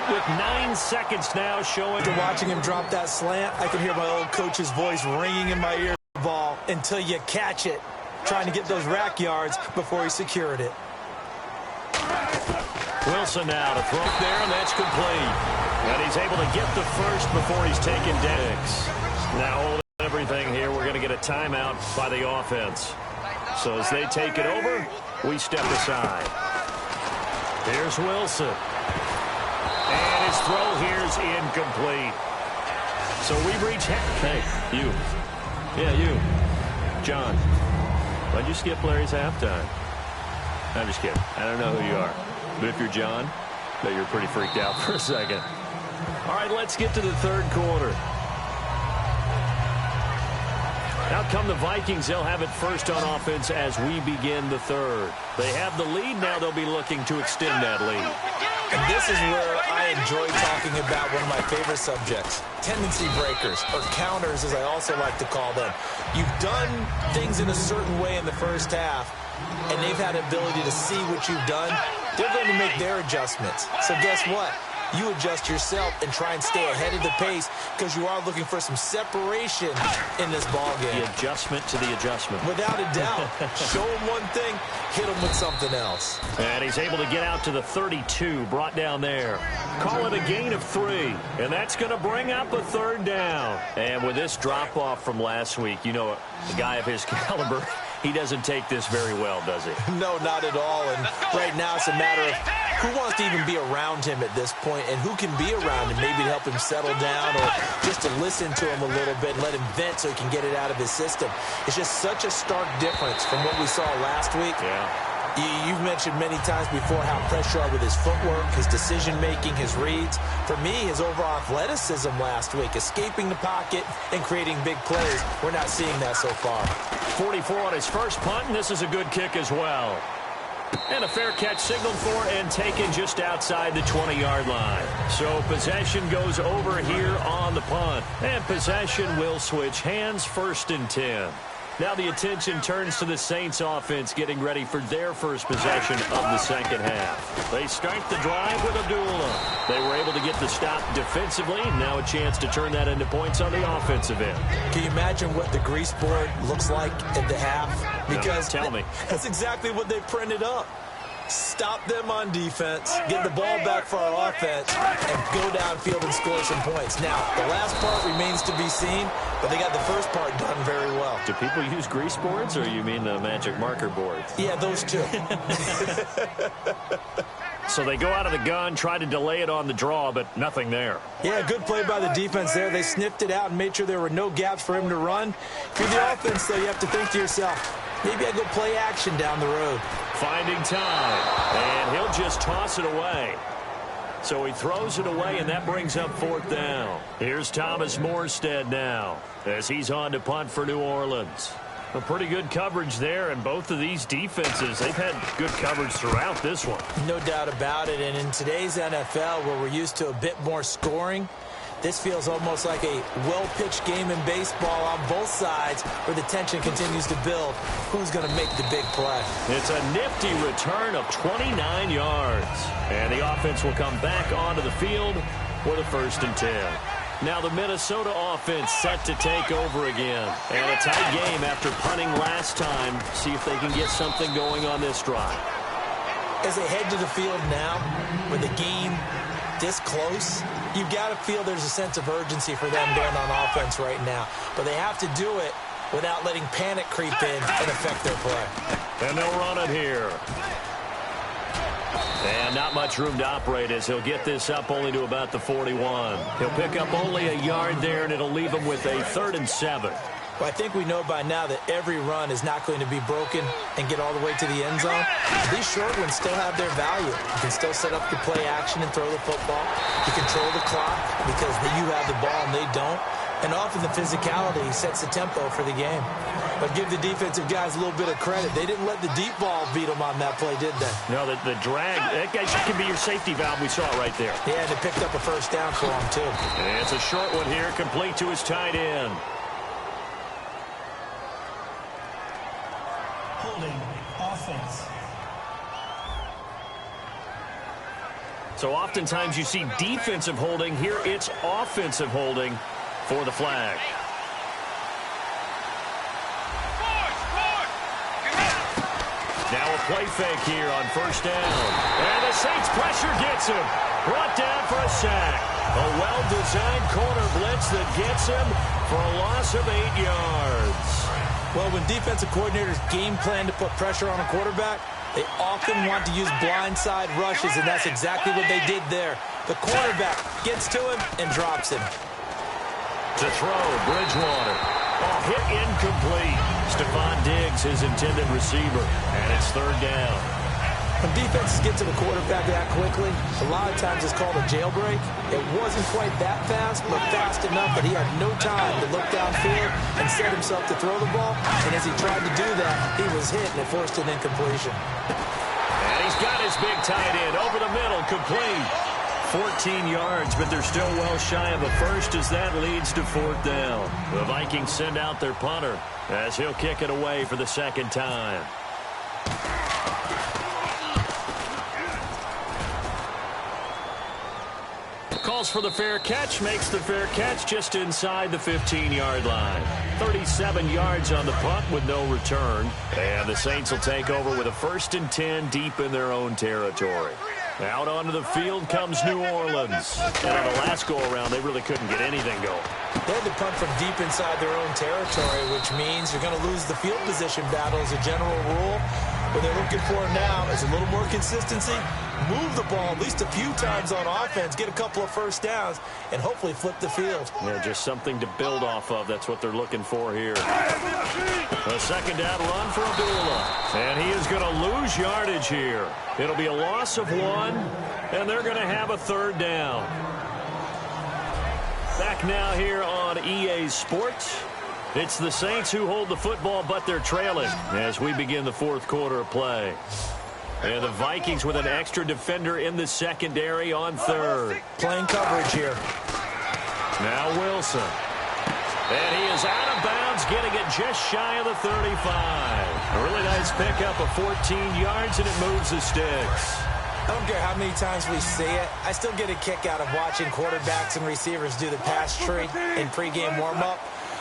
point with 9 seconds now showing. After watching him drop that slant, I can hear my old coach's voice ringing in my ear. Ball until you catch it, trying to get those rack yards before he secured it. Wilson now to throw there, and that's complete. And he's able to get the first before he's taken down. Now holding everything here, we're going to get a timeout by the offense. So as they take it over, we step aside. Here's Wilson. And his throw here's incomplete. So we reach Hey, you. Yeah, you. John, why'd you skip Larry's halftime? I'm just kidding. I don't know who you are. But if you're John, I bet you're pretty freaked out for a second. All right, let's get to the third quarter. Out come the Vikings. They'll have it first on offense as we begin the third. They have the lead. Now they'll be looking to extend that lead. And this is where I enjoy talking about one of my favorite subjects, tendency breakers, or counters as I also like to call them. You've done things in a certain way in the first half, and they've had the ability to see what you've done. They're going to make their adjustments. So guess what? You adjust yourself and try and stay ahead of the pace because you are looking for some separation in this ball game. The adjustment to the adjustment. Without a doubt. Show him one thing, hit him with something else. And he's able to get out to the 32, brought down there. Call it a gain of 3, and that's going to bring up a third down. And with this drop-off from last week, you know, a guy of his caliber, he doesn't take this very well, does he? No, not at all. And right now it's a matter of who wants to even be around him at this point and who can be around him, maybe to help him settle down or just to listen to him a little bit and let him vent so he can get it out of his system. It's just such a stark difference from what we saw last week. Yeah. You've mentioned many times before how impressed you are with his footwork, his decision-making, his reads. For me, his overall athleticism last week, escaping the pocket and creating big plays. We're not seeing that so far. 44 on his first punt, and this is a good kick as well. And a fair catch signaled for and taken just outside the 20-yard line. So possession goes over here on the punt. And possession will switch hands, 1st and 10. Now the attention turns to the Saints offense getting ready for their first possession of the second half. They start the drive with Abdullah. They were able to get the stop defensively. Now a chance to turn that into points on the offensive end. Can you imagine what the grease board looks like at the half? Because no, tell me. That's exactly what they printed up. Stop them on defense, get the ball back for our offense, and go downfield and score some points. Now, the last part remains to be seen, but they got the first part done very well. Do people use grease boards, or you mean the magic marker boards? Yeah, those two. So they go out of the gun, try to delay it on the draw, but nothing there. Yeah, good play by the defense there. They sniffed it out and made sure there were no gaps for him to run. If you're the offense, though, you have to think to yourself, maybe I go play action down the road. Finding time, and he'll just toss it away. So he throws it away, and that brings up 4th down. Here's Thomas Morstead now as he's on to punt for New Orleans. A pretty good coverage there, and both of these defenses, they've had good coverage throughout this one. No doubt about it, and in today's NFL, where we're used to a bit more scoring, this feels almost like a well-pitched game in baseball on both sides where the tension continues to build. Who's going to make the big play? It's a nifty return of 29 yards. And the offense will come back onto the field with a 1st and 10. Now the Minnesota offense set to take over again. And a tight game after punting last time. See if they can get something going on this drive. As they head to the field now, with the game this close, you've got to feel there's a sense of urgency for them going on offense right now. But they have to do it without letting panic creep in and affect their play. And they'll run it here. And not much room to operate as he'll get this up only to about the 41. He'll pick up only a yard there, and it'll leave him with a 3rd and 7. Well, I think we know by now that every run is not going to be broken and get all the way to the end zone. These short ones still have their value. You can still set up the play action and throw the football. You control the clock because you have the ball and they don't. And often the physicality sets the tempo for the game. But give the defensive guys a little bit of credit. They didn't let the deep ball beat them on that play, did they? No, the drag, that guy can be your safety valve. We saw it right there. Yeah, and they picked up a 1st down for him, too. And it's a short one here, complete to his tight end. Holding offense. So oftentimes you see defensive holding. Here it's offensive holding for the flag. Now a play fake here on first down. And the Saints pressure gets him. Brought down for a sack. A well-designed corner blitz that gets him for a loss of 8 yards. Well, when defensive coordinators game plan to put pressure on a quarterback, they often want to use blindside rushes, and that's exactly what they did there. The quarterback gets to him and drops him. To throw, Bridgewater. Oh, hit incomplete. Stephon Diggs, his intended receiver, and it's third down. When defenses get to the quarterback that quickly, a lot of times it's called a jailbreak. It wasn't quite that fast, but fast enough that he had no time to look downfield and set himself to throw the ball. And as he tried to do that, he was hit and it forced an incompletion. And he's got his big tight end over the middle, complete. 14 yards, but they're still well shy of a first as that leads to fourth down. The Vikings send out their punter as he'll kick it away for the second time. Calls for the fair catch, makes the fair catch just inside the 15-yard line. 37 yards on the punt with no return. And the Saints will take over with a 1st and 10 deep in their own territory. Out onto the field comes New Orleans. And on the last go-around, they really couldn't get anything going. They had to punt from deep inside their own territory, which means you're going to lose the field position battle as a general rule. What they're looking for now is a little more consistency, move the ball at least a few times on offense, get a couple of first downs, and hopefully flip the field. Yeah, just something to build off of. That's what they're looking for here. A second down run for Abdullah. And he is going to lose yardage here. It'll be a loss of 1, and they're going to have a third down. Back now here on EA Sports. It's the Saints who hold the football, but they're trailing as we begin the fourth quarter of play. And the Vikings with an extra defender in the secondary on third. Playing coverage here. Now Wilson. And he is out of bounds, getting it just shy of the 35. A really nice pickup of 14 yards, and it moves the sticks. I don't care how many times we see it. I still get a kick out of watching quarterbacks and receivers do the pass tree in pregame warm-up.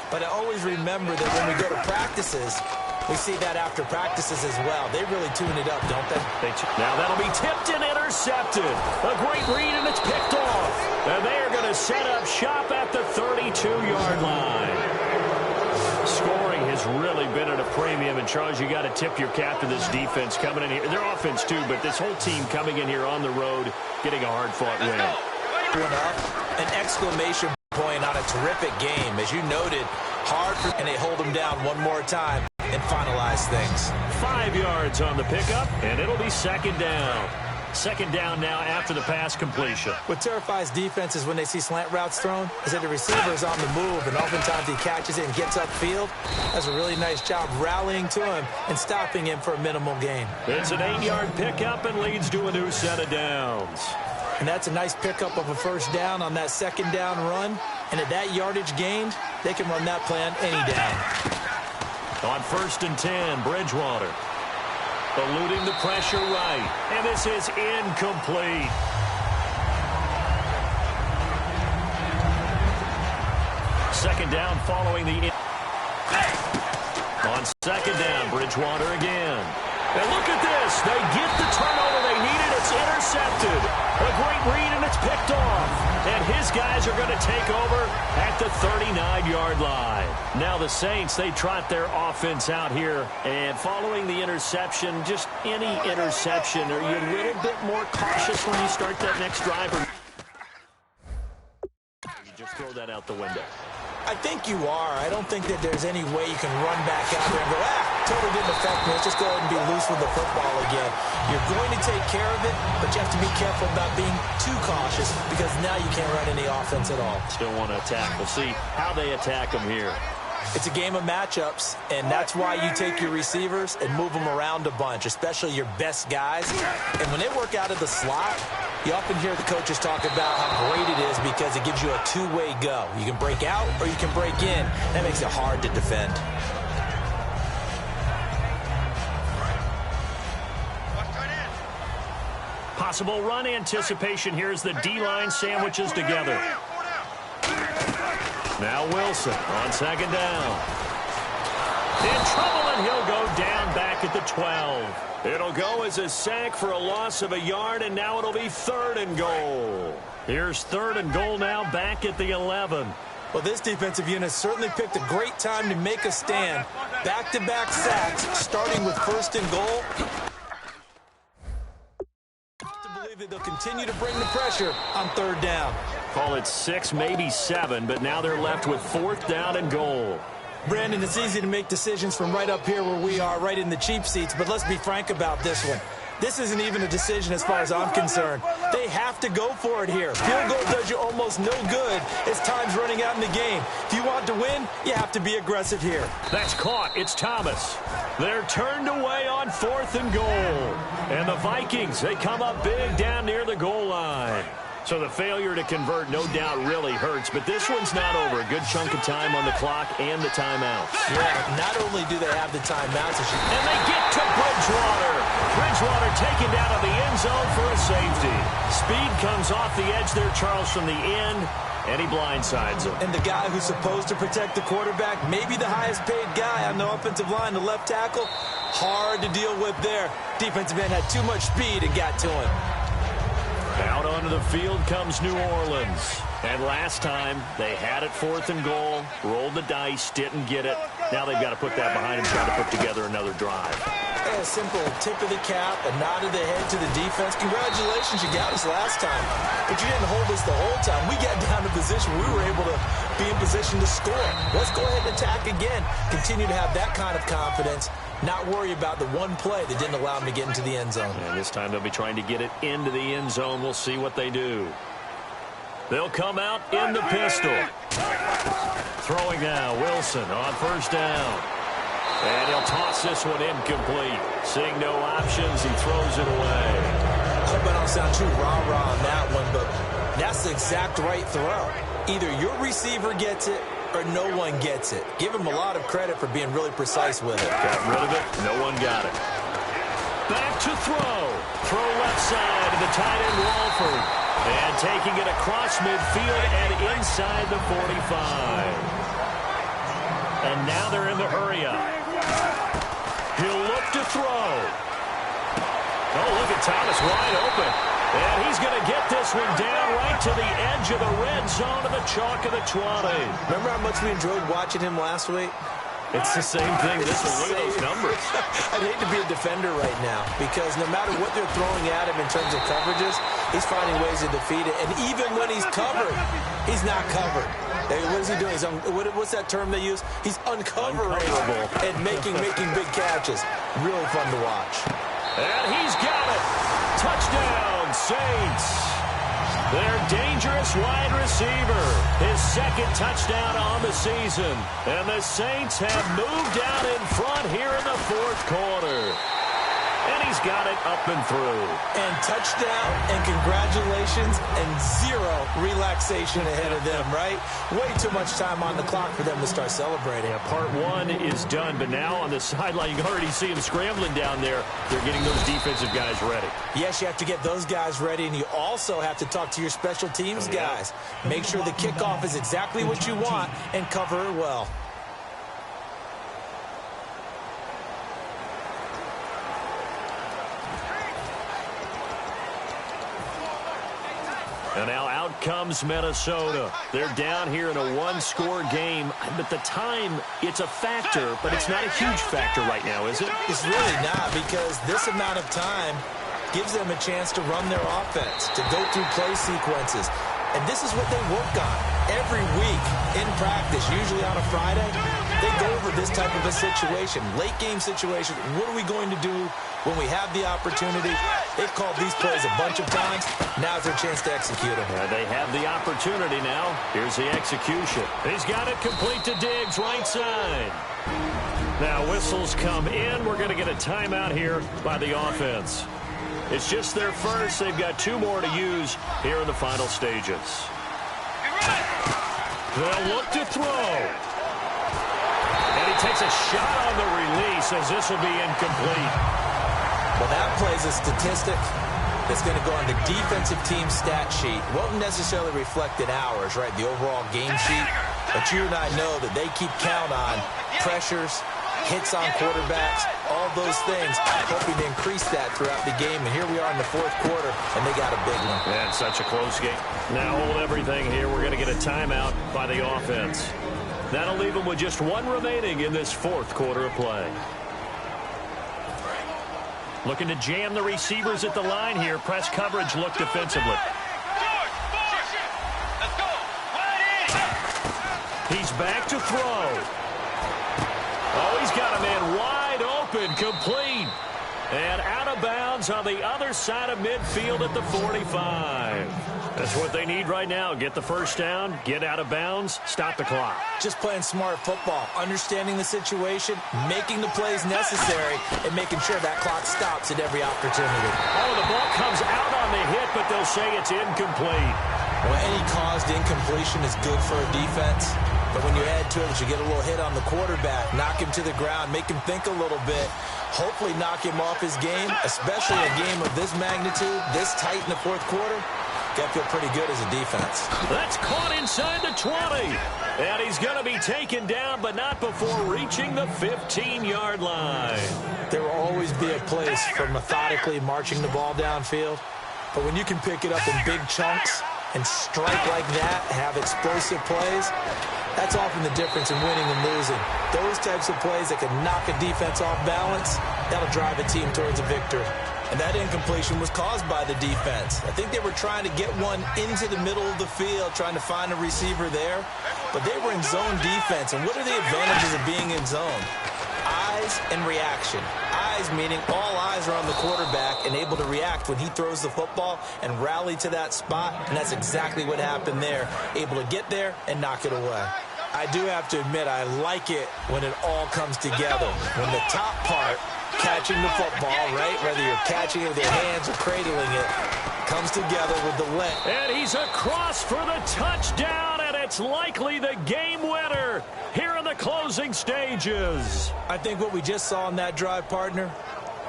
But I always remember that when we go to practices, we see that after practices as well. They really tune it up, don't they? Now that'll be tipped and intercepted. A great read, and it's picked off. And they are going to set up shop at the 32-yard line. Scoring has really been at a premium. And, Charles, you got to tip your cap to this defense coming in here. Their offense, too, but this whole team coming in here on the road, getting a hard-fought win. An exclamation point on a terrific game. As you noted, and they hold them down one more time and finalize things. 5 yards on the pickup, and it'll be second down. Second down now after the pass completion. What terrifies defenses when they see slant routes thrown is that the receiver is on the move, and oftentimes he catches it and gets upfield. Does a really nice job rallying to him and stopping him for a minimal gain. It's an 8-yard pickup and leads to a new set of downs. And that's a nice pickup of a first down on that second down run. And at that yardage gained, they can run that play on any down. On 1st and 10, Bridgewater. Eluding the pressure right. And this is incomplete. Second down following the... On second down, Bridgewater again. And look at this. They get the turnover they needed. It's intercepted. A great read, and it's picked off. And his guys are going to take over at the 39-yard line. Now the Saints, they trot their offense out here. And following the interception, just any interception, are you a little bit more cautious when you start that next drive? Or you just throw that out the window? I think you are. I don't think that there's any way you can run back out there and go, totally didn't affect me. Let's just go ahead and be loose with the football again. You're going to take care of it, but you have to be careful about being too cautious because now you can't run any offense at all. Still want to attack. We'll see how they attack them here. It's a game of matchups, and that's why you take your receivers and move them around a bunch, especially your best guys. And when they work out of the slot, you often hear the coaches talk about how great it is because it gives you a two-way go. You can break out or you can break in. That makes it hard to defend. Possible run anticipation here as the D-line sandwiches together. Now Wilson on second down. In trouble, and he'll go down back at the 12. It'll go as a sack for a loss of a yard, and now it'll be 3rd and goal. Here's 3rd and goal now back at the 11. Well, this defensive unit certainly picked a great time to make a stand. Back-to-back sacks, starting with 1st and goal. To believe that they'll continue to bring the pressure on 3rd down. Call it 6, maybe 7, but now they're left with 4th down and goal. Brandon, it's easy to make decisions from right up here where we are, right in the cheap seats, but let's be frank about this one. This isn't even a decision as far as I'm concerned. They have to go for it here. Field goal does you almost no good as time's running out in the game. If you want to win, you have to be aggressive here. That's caught. It's Thomas. They're turned away on 4th and goal. And the Vikings, they come up big down near the goal line. So the failure to convert no doubt really hurts, but this one's not over. A good chunk of time on the clock and the timeouts. Yeah, not only do they have the timeouts, and they get to Bridgewater. Bridgewater taken down to the end zone for a safety. Speed comes off the edge there, Charles, from the end, and he blindsides him. And the guy who's supposed to protect the quarterback, maybe the highest paid guy on the offensive line, the left tackle, hard to deal with there. Defensive end had too much speed and got to him. Out onto the field comes New Orleans. And last time, they had it 4th and goal, rolled the dice, didn't get it. Now they've got to put that behind them, try to put together another drive. A simple tip of the cap, a nod of the head to the defense. Congratulations, you got us last time. But you didn't hold us the whole time. We got down to position. We were able to be in position to score. Let's go ahead and attack again. Continue to have that kind of confidence. Not worry about the one play that didn't allow them to get into the end zone. And this time they'll be trying to get it into the end zone. We'll see what they do. They'll come out in the pistol. Throwing now, Wilson on 1st down. And he'll toss this one incomplete. Seeing no options, he throws it away. I hope I don't sound too rah-rah on that one, but that's the exact right throw. Either your receiver gets it or no one gets it. Give him a lot of credit for being really precise with it. Got rid of it. No one got it. Back to throw. Throw left side to the tight end, Walford. And taking it across midfield and inside the 45. And now they're in the hurry-up. He'll look to throw. Oh, look at Thomas wide open. And he's going to get this one down right to the edge of the red zone of the chalk of the 20. Remember how much we enjoyed watching him last week? It's the same thing. Look at those numbers. I'd hate to be a defender right now because no matter what they're throwing at him in terms of coverages, he's finding ways to defeat it. And even when he's covered, he's not covered. What is he doing? What's that term they use? He's uncovering and making big catches. Really fun to watch. And he's got it. Touchdown, Saints. Their dangerous wide receiver. His 2nd touchdown on the season. And the Saints have moved out in front here in the 4th quarter. And he's got it up and through. And touchdown, and congratulations, and 0 relaxation ahead of them, right? Way too much time on the clock for them to start celebrating. Yeah, part 1 is done, but now on the sideline, you can already see him scrambling down there. They're getting those defensive guys ready. Yes, you have to get those guys ready, and you also have to talk to your special teams guys. Make sure the kickoff is exactly what you want and cover it well. And now out comes Minnesota. They're down here in a 1-score game. But the time, it's a factor, but it's not a huge factor right now, is it? It's really not, because this amount of time gives them a chance to run their offense, to go through play sequences. And this is what they work on every week in practice, usually on a Friday. They go over this type of a situation, late game situation. What are we going to do when we have the opportunity? They've called these plays a bunch of times. Now's their chance to execute them. They have the opportunity now. Here's the execution. He's got it complete to Diggs, right side. Now whistles come in. We're going to get a timeout here by the offense. It's just their first. They've got 2 more to use here in the final stages. They'll look to throw. And he takes a shot on the release as this will be incomplete. Well, that plays a statistic that's going to go on the defensive team stat sheet. Won't necessarily reflect in ours, right, the overall game sheet. But you and I know that they keep count on pressures, hits on quarterbacks, all those things, hoping to increase that throughout the game. And here we are in the fourth quarter, and they got a big one. And such a close game. Now hold everything here. We're going to get a timeout by the offense. That'll leave them with just one remaining in this fourth quarter of play. Looking to jam the receivers at the line here. Press coverage look defensively. He's back to throw. Oh, he's got a man wide open, complete. And out of bounds on the other side of midfield at the 45. That's what they need right now. Get the first down, get out of bounds, stop the clock. Just playing smart football, understanding the situation, making the plays necessary, and making sure that clock stops at every opportunity. Oh, the ball comes out on the hit, but they'll say it's incomplete. Well, any caused incompletion is good for a defense. But when you add to it that you get a little hit on the quarterback, knock him to the ground, make him think a little bit, hopefully knock him off his game, especially a game of this magnitude, this tight in the fourth quarter, got to feel pretty good as a defense. That's caught inside the 20. And he's going to be taken down, but not before reaching the 15-yard line. There will always be a place for methodically marching the ball downfield. But when you can pick it up in big chunks and strike like that, have explosive plays, that's often the difference in winning and losing. Those types of plays that can knock a defense off balance, that'll drive a team towards a victory. And that incompletion was caused by the defense. I think they were trying to get one into the middle of the field, trying to find a receiver there. But they were in zone defense. And what are the advantages of being in zone? Eyes and reaction. Eyes meaning all eyes are on the quarterback and able to react when he throws the football and rally to that spot. And that's exactly what happened there. Able to get there and knock it away. I do have to admit, I like it when it all comes together. When the top part, catching the football, right, whether you're catching it with your hands or cradling it, comes together with the leg. And he's across for the touchdown, and it's likely the game winner here in the closing stages. I think what we just saw in that drive, partner,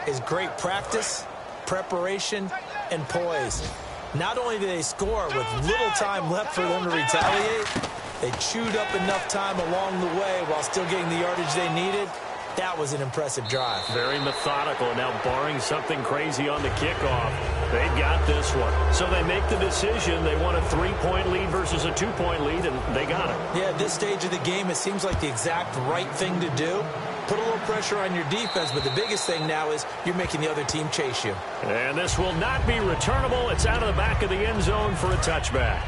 is great practice, preparation, and poise. Not only did they score with little time left for them to retaliate, they chewed up enough time along the way while still getting the yardage they needed. That was an impressive drive. Very methodical. Now, barring something crazy on the kickoff, they've got this one. So they make the decision. They want a 3-point lead versus a 2-point lead, and they got it. Yeah, at this stage of the game, it seems like the exact right thing to do. Put a little pressure on your defense, but the biggest thing now is you're making the other team chase you. And this will not be returnable. It's out of the back of the end zone for a touchback.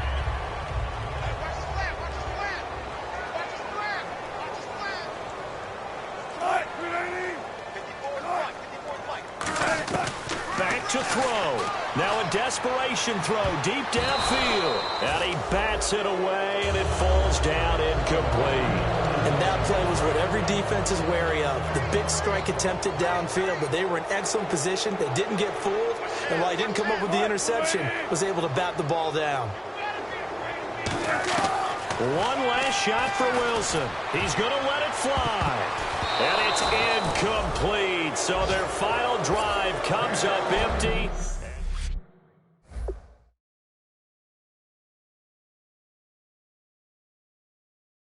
To throw. Now a desperation throw deep downfield. And he bats it away, and it falls down incomplete. And that play was what every defense is wary of. The big strike attempted downfield, but they were in excellent position. They didn't get fooled. And while he didn't come up with the interception, was able to bat the ball down. One last shot for Wilson. He's going to let it fly. And it's incomplete. So their final drive comes up empty.